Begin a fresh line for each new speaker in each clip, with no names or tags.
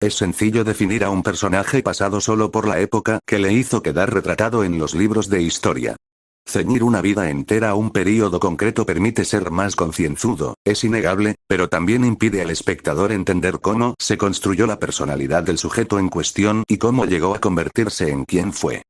Es sencillo definir a un personaje pasado solo por la época que le hizo quedar retratado en los libros de historia. Ceñir una vida entera a un período concreto permite ser más concienzudo, es innegable, pero también impide al espectador entender cómo se construyó la personalidad del sujeto en cuestión y cómo llegó a convertirse en quien fue.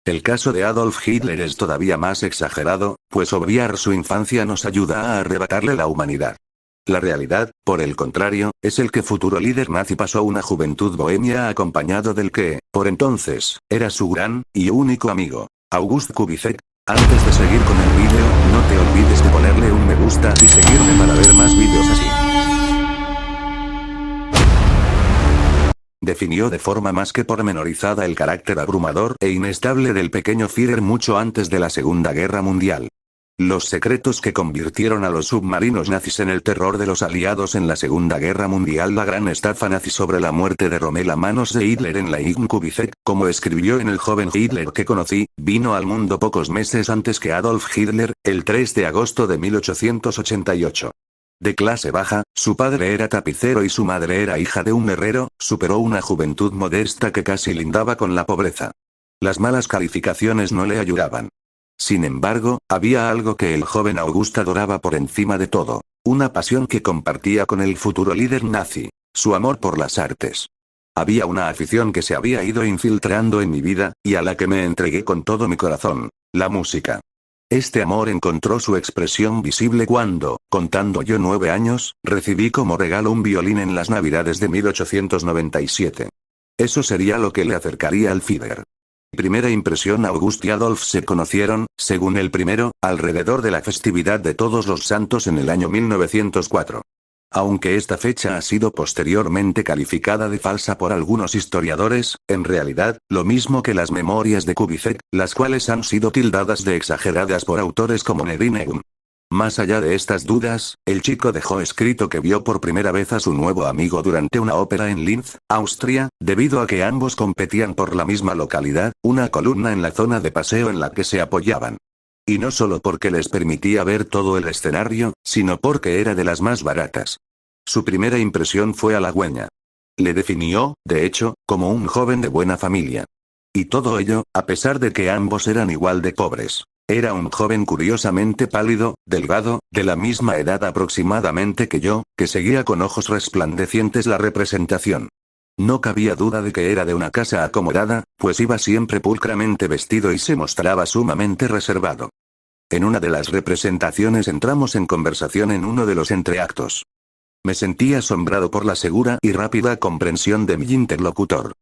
El caso de Adolf Hitler es todavía más exagerado, pues obviar su infancia nos ayuda a arrebatarle la humanidad. La realidad, por el contrario, es el que futuro líder nazi pasó una juventud bohemia acompañado del que, por entonces, era su gran y único amigo, August Kubizek. Antes de seguir con el vídeo, no te olvides de ponerle un me gusta y seguirme para ver más vídeos así. Definió de forma más que pormenorizada el carácter abrumador e inestable del pequeño Führer mucho antes de la Segunda Guerra Mundial. Los secretos que convirtieron a los submarinos nazis en el terror de los aliados en la Segunda Guerra Mundial, la gran estafa nazi sobre la muerte de Rommel a manos de Hitler en la Ing Kubizek, como escribió en El joven Hitler que conocí, vino al mundo pocos meses antes que Adolf Hitler, el 3 de agosto de 1888. De clase baja, su padre era tapicero y su madre era hija de un herrero, superó una juventud modesta que casi lindaba con la pobreza. Las malas calificaciones no le ayudaban. Sin embargo, había algo que el joven August adoraba por encima de todo. Una pasión que compartía con el futuro líder nazi. Su amor por las artes. Había una afición que se había ido infiltrando en mi vida, y a la que me entregué con todo mi corazón. La música. Este amor encontró su expresión visible cuando, contando yo 9 años, recibí como regalo un violín en las Navidades de 1897. Eso sería lo que le acercaría al Führer. Primera impresión: August y Adolf se conocieron, según el primero, alrededor de la festividad de Todos los Santos en el año 1904. Aunque esta fecha ha sido posteriormente calificada de falsa por algunos historiadores, en realidad, lo mismo que las memorias de Kubizek, las cuales han sido tildadas de exageradas por autores como Nedin. Más allá de estas dudas, el chico dejó escrito que vio por primera vez a su nuevo amigo durante una ópera en Linz, Austria, debido a que ambos competían por la misma localidad, una columna en la zona de paseo en la que se apoyaban. Y no solo porque les permitía ver todo el escenario, sino porque era de las más baratas. Su primera impresión fue halagüeña. Le definió, de hecho, como un joven de buena familia. Y todo ello, a pesar de que ambos eran igual de pobres. Era un joven curiosamente pálido, delgado, de la misma edad aproximadamente que yo, que seguía con ojos resplandecientes la representación. No cabía duda de que era de una casa acomodada, pues iba siempre pulcramente vestido y se mostraba sumamente reservado. En una de las representaciones entramos en conversación en uno de los entreactos. Me sentí asombrado por la segura y rápida comprensión de mi interlocutor.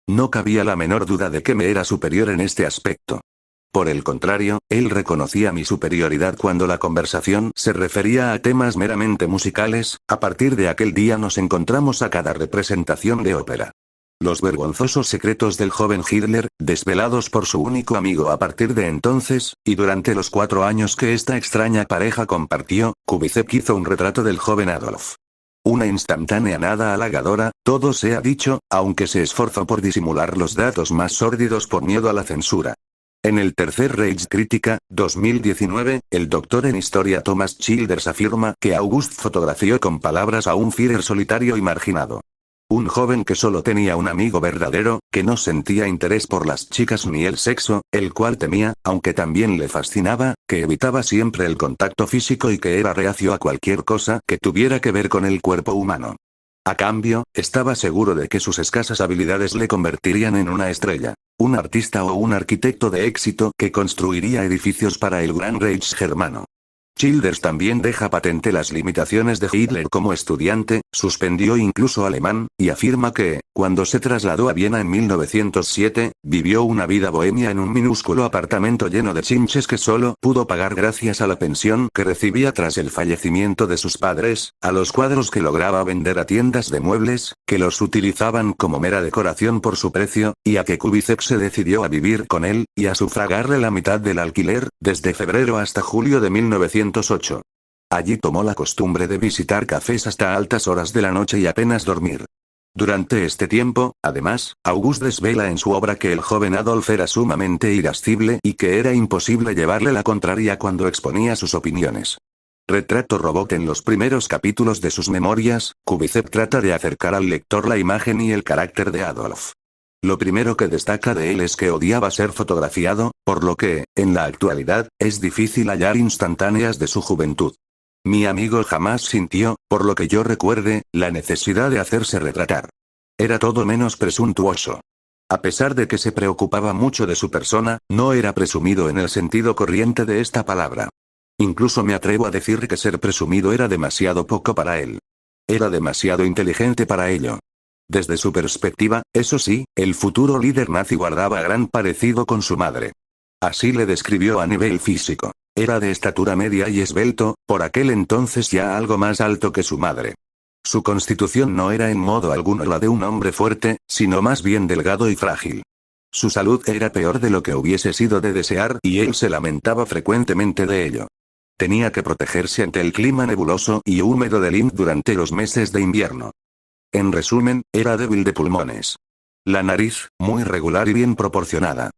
No cabía la menor duda de que me era superior en este aspecto. Por el contrario, él reconocía mi superioridad cuando la conversación se refería a temas meramente musicales. A partir de aquel día nos encontramos a cada representación de ópera. Los vergonzosos secretos del joven Hitler, desvelados por su único amigo a partir de entonces, y durante los 4 años que esta extraña pareja compartió, Kubizek hizo un retrato del joven Adolf. Una instantánea nada halagadora, todo se ha dicho, aunque se esforzó por disimular los datos más sórdidos por miedo a la censura. En el Tercer Reich Crítica, 2019, el doctor en historia Thomas Childers afirma que August fotografió con palabras a un Führer solitario y marginado. Un joven que solo tenía un amigo verdadero, que no sentía interés por las chicas ni el sexo, el cual temía, aunque también le fascinaba, que evitaba siempre el contacto físico y que era reacio a cualquier cosa que tuviera que ver con el cuerpo humano. A cambio, estaba seguro de que sus escasas habilidades le convertirían en una estrella, un artista o un arquitecto de éxito que construiría edificios para el Gran Reich germano. Childers también deja patente las limitaciones de Hitler como estudiante, suspendió incluso alemán, y afirma que, cuando se trasladó a Viena en 1907, vivió una vida bohemia en un minúsculo apartamento lleno de chinches que solo pudo pagar gracias a la pensión que recibía tras el fallecimiento de sus padres, a los cuadros que lograba vender a tiendas de muebles, que los utilizaban como mera decoración por su precio, y a que Kubizek se decidió a vivir con él, y a sufragarle la mitad del alquiler, desde febrero hasta julio de 1908. Allí tomó la costumbre de visitar cafés hasta altas horas de la noche y apenas dormir. Durante este tiempo, además, August desvela en su obra que el joven Adolf era sumamente irascible y que era imposible llevarle la contraria cuando exponía sus opiniones. Retrato robot. En los primeros capítulos de sus memorias, Kubicev trata de acercar al lector la imagen y el carácter de Adolf. Lo primero que destaca de él es que odiaba ser fotografiado, por lo que, en la actualidad, es difícil hallar instantáneas de su juventud. Mi amigo jamás sintió, por lo que yo recuerde, la necesidad de hacerse retratar. Era todo menos presuntuoso. A pesar de que se preocupaba mucho de su persona, no era presumido en el sentido corriente de esta palabra. Incluso me atrevo a decir que ser presumido era demasiado poco para él. Era demasiado inteligente para ello. Desde su perspectiva, eso sí, el futuro líder nazi guardaba gran parecido con su madre. Así le describió a nivel físico. Era de estatura media y esbelto, por aquel entonces ya algo más alto que su madre. Su constitución no era en modo alguno la de un hombre fuerte, sino más bien delgado y frágil. Su salud era peor de lo que hubiese sido de desear y él se lamentaba frecuentemente de ello. Tenía que protegerse ante el clima nebuloso y húmedo de Linz durante los meses de invierno. En resumen, era débil de pulmones. La nariz, muy regular y bien proporcionada.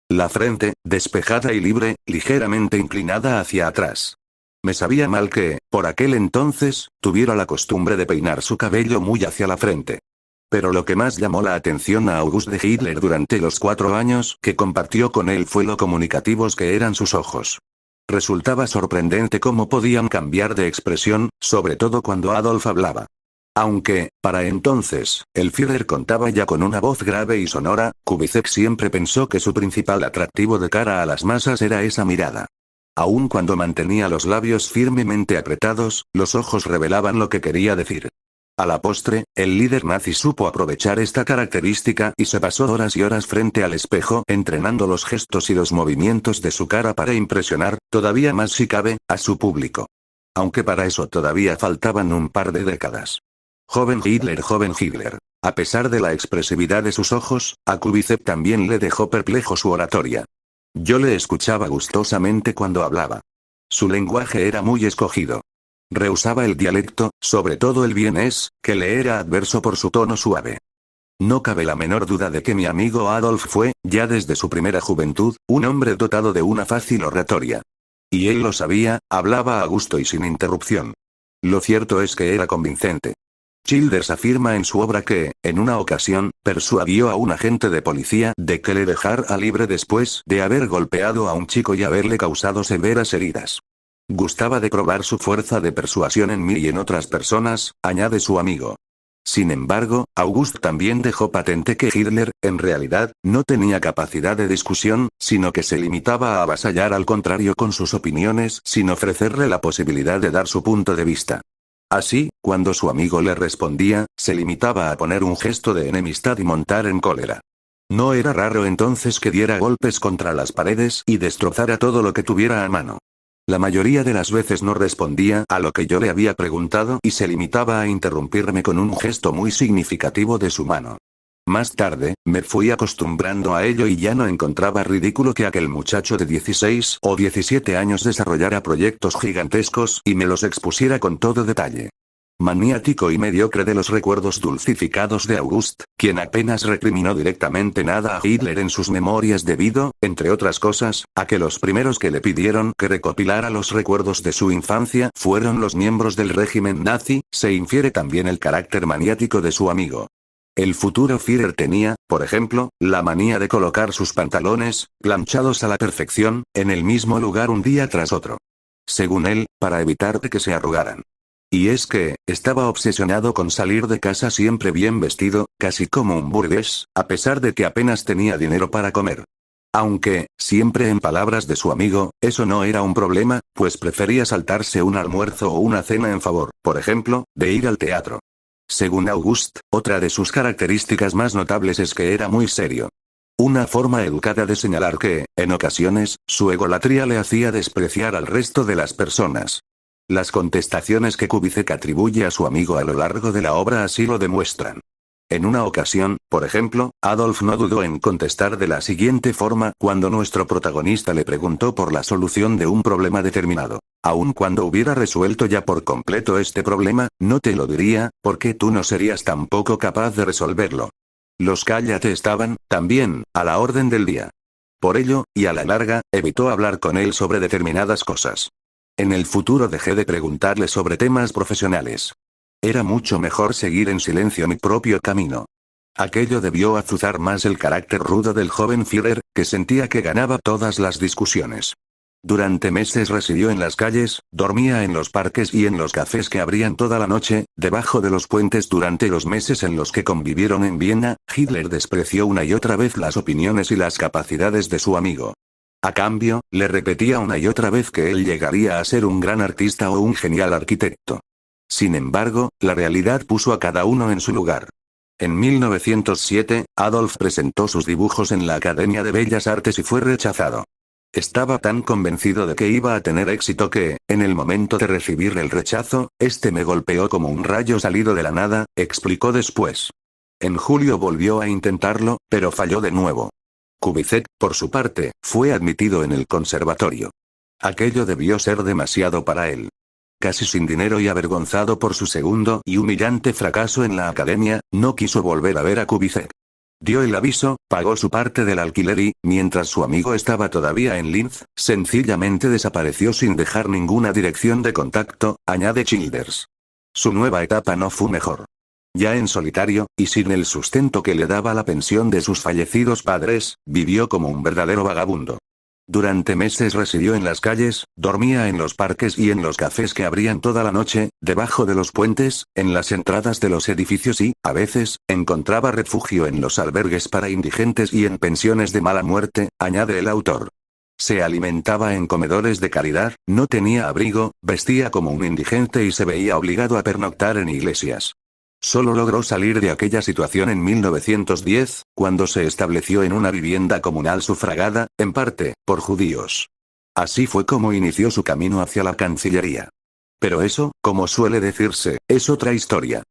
La frente, despejada y libre, ligeramente inclinada hacia atrás. Me sabía mal que, por aquel entonces, tuviera la costumbre de peinar su cabello muy hacia la frente. Pero lo que más llamó la atención a August de Hitler durante los 4 años que compartió con él fue lo comunicativos que eran sus ojos. Resultaba sorprendente cómo podían cambiar de expresión, sobre todo cuando Adolf hablaba. Aunque, para entonces, el Führer contaba ya con una voz grave y sonora, Kubicev siempre pensó que su principal atractivo de cara a las masas era esa mirada. Aun cuando mantenía los labios firmemente apretados, los ojos revelaban lo que quería decir. A la postre, el líder nazi supo aprovechar esta característica y se pasó horas y horas frente al espejo entrenando los gestos y los movimientos de su cara para impresionar, todavía más si cabe, a su público. Aunque para eso todavía faltaban un par de décadas. Joven Hitler. A pesar de la expresividad de sus ojos, a Kubicev también le dejó perplejo su oratoria. Yo le escuchaba gustosamente cuando hablaba. Su lenguaje era muy escogido. Rehusaba el dialecto, sobre todo el vienés, que le era adverso por su tono suave. No cabe la menor duda de que mi amigo Adolf fue, ya desde su primera juventud, un hombre dotado de una fácil oratoria. Y él lo sabía, hablaba a gusto y sin interrupción. Lo cierto es que era convincente. Childers afirma en su obra que, en una ocasión, persuadió a un agente de policía de que le dejara libre después de haber golpeado a un chico y haberle causado severas heridas. Gustaba de probar su fuerza de persuasión en mí y en otras personas, añade su amigo. Sin embargo, August también dejó patente que Hitler, en realidad, no tenía capacidad de discusión, sino que se limitaba a avasallar al contrario con sus opiniones sin ofrecerle la posibilidad de dar su punto de vista. Así, cuando su amigo le respondía, se limitaba a poner un gesto de enemistad y montar en cólera. No era raro entonces que diera golpes contra las paredes y destrozara todo lo que tuviera a mano. La mayoría de las veces no respondía a lo que yo le había preguntado y se limitaba a interrumpirme con un gesto muy significativo de su mano. Más tarde, me fui acostumbrando a ello y ya no encontraba ridículo que aquel muchacho de 16 o 17 años desarrollara proyectos gigantescos y me los expusiera con todo detalle. Maniático y mediocre de los recuerdos dulcificados de August, quien apenas recriminó directamente nada a Hitler en sus memorias debido, entre otras cosas, a que los primeros que le pidieron que recopilara los recuerdos de su infancia fueron los miembros del régimen nazi, se infiere también el carácter maniático de su amigo. El futuro Führer tenía, por ejemplo, la manía de colocar sus pantalones, planchados a la perfección, en el mismo lugar un día tras otro. Según él, para evitar que se arrugaran. Y es que, estaba obsesionado con salir de casa siempre bien vestido, casi como un burgués, a pesar de que apenas tenía dinero para comer. Aunque, siempre en palabras de su amigo, eso no era un problema, pues prefería saltarse un almuerzo o una cena en favor, por ejemplo, de ir al teatro. Según August, otra de sus características más notables es que era muy serio. Una forma educada de señalar que, en ocasiones, su egolatría le hacía despreciar al resto de las personas. Las contestaciones que Kubicev atribuye a su amigo a lo largo de la obra así lo demuestran. En una ocasión, por ejemplo, Adolf no dudó en contestar de la siguiente forma cuando nuestro protagonista le preguntó por la solución de un problema determinado. Aun cuando hubiera resuelto ya por completo este problema, no te lo diría, porque tú no serías tampoco capaz de resolverlo. Los cállate estaban, también, a la orden del día. Por ello, y a la larga, evitó hablar con él sobre determinadas cosas. En el futuro dejé de preguntarle sobre temas profesionales. Era mucho mejor seguir en silencio mi propio camino. Aquello debió azuzar más el carácter rudo del joven Führer, que sentía que ganaba todas las discusiones. Durante meses residió en las calles, dormía en los parques y en los cafés que abrían toda la noche, debajo de los puentes. Durante los meses en los que convivieron en Viena, Hitler despreció una y otra vez las opiniones y las capacidades de su amigo. A cambio, le repetía una y otra vez que él llegaría a ser un gran artista o un genial arquitecto. Sin embargo, la realidad puso a cada uno en su lugar. En 1907, Adolf presentó sus dibujos en la Academia de Bellas Artes y fue rechazado. Estaba tan convencido de que iba a tener éxito que, en el momento de recibir el rechazo, este me golpeó como un rayo salido de la nada, explicó después. En julio volvió a intentarlo, pero falló de nuevo. Kubizek, por su parte, fue admitido en el conservatorio. Aquello debió ser demasiado para él. Casi sin dinero y avergonzado por su segundo y humillante fracaso en la academia, no quiso volver a ver a Kubizek. Dio el aviso, pagó su parte del alquiler y, mientras su amigo estaba todavía en Linz, sencillamente desapareció sin dejar ninguna dirección de contacto, añade Childers. Su nueva etapa no fue mejor. Ya en solitario, y sin el sustento que le daba la pensión de sus fallecidos padres, vivió como un verdadero vagabundo. Durante meses residió en las calles, dormía en los parques y en los cafés que abrían toda la noche, debajo de los puentes, en las entradas de los edificios y, a veces, encontraba refugio en los albergues para indigentes y en pensiones de mala muerte, añade el autor. Se alimentaba en comedores de caridad, no tenía abrigo, vestía como un indigente y se veía obligado a pernoctar en iglesias. Solo logró salir de aquella situación en 1910, cuando se estableció en una vivienda comunal sufragada, en parte, por judíos. Así fue como inició su camino hacia la Cancillería. Pero eso, como suele decirse, es otra historia.